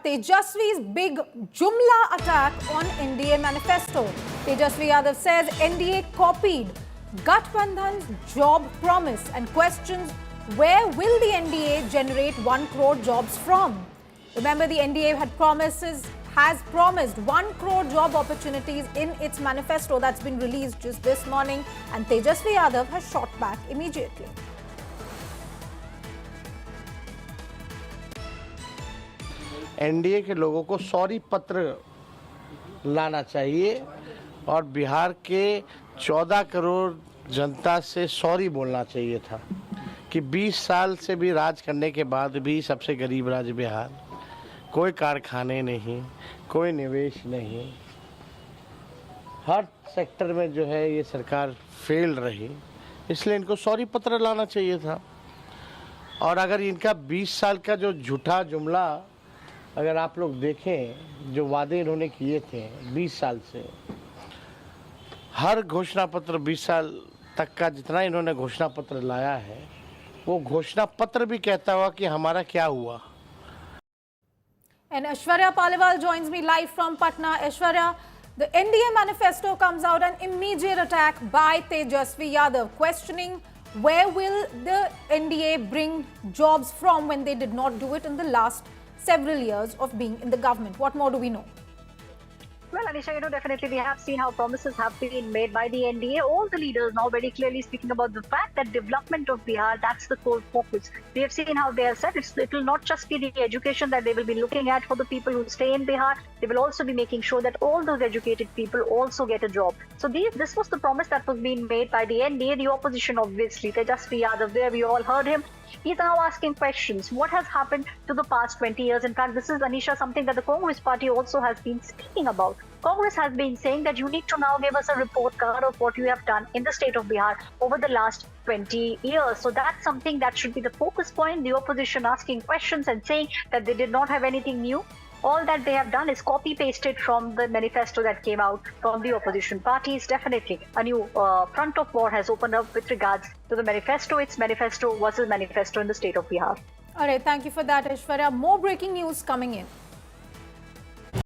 about Tejasvi's big Jumla attack on NDA manifesto. Tejasvi Yadav says NDA copied Gathbandhan's job promise and questions where will the NDA generate 1 crore jobs from. Remember, the NDA has promised 1 crore job opportunities in its manifesto that's been released just this morning, and Tejasvi Yadav has shot back immediately. NDA के लोगों को sorry पत्र लाना चाहिए और बिहार के 14 करोड़ जनता से sorry बोलना चाहिए था कि 20 साल से भी राज करने के बाद भी सबसे गरीब राज्य बिहार, कोई कारखाने नहीं, कोई निवेश नहीं, हर सेक्टर में जो है ये सरकार फेल रही, इसलिए इनको सॉरी पत्र लाना चाहिए था। और अगर इनका 20 साल का जो झूठा जुमला अगर आप लोग देखें, जो वादे इन्होंने किए थे 20 साल से, हर घोषणा पत्र 20 साल तक का जितना इन्होंने घोषणा पत्र लाया है, वो घोषणा पत्र भी कहता हुआ कि हमारा क्या हुआ। And Aishwarya Paliwal joins me live from Patna. Aishwarya, the NDA manifesto comes out, an immediate attack by Tejasvi Yadav, questioning where will the NDA bring jobs from when they did not do it in the last several years of being in the government. What more do we know? Well, Anisha, definitely we have seen how promises have been made by the NDA. All the leaders now very clearly speaking about the fact that development of Bihar, that's the core focus. We have seen how they have said it will not just be the education that they will be looking at for the people who stay in Bihar. They will also be making sure that all those educated people also get a job. So this was the promise that was being made by the NDA. The opposition, obviously, Tejasvi Yadav, there we all heard him. He's now asking questions. What has happened to the past 20 years? In fact, this is, Anisha, something that the Congress party also has been speaking about. Congress has been saying that you need to now give us a report card of what you have done in the state of Bihar over the last 20 years. So that's something that should be the focus point. The opposition asking questions and saying that they did not have anything new. All that they have done is copy-pasted from the manifesto that came out from the opposition parties. Definitely, a new front of war has opened up with regards to the manifesto. It's manifesto versus manifesto in the state of Bihar. All right, thank you for that, Aishwarya. More breaking news coming in.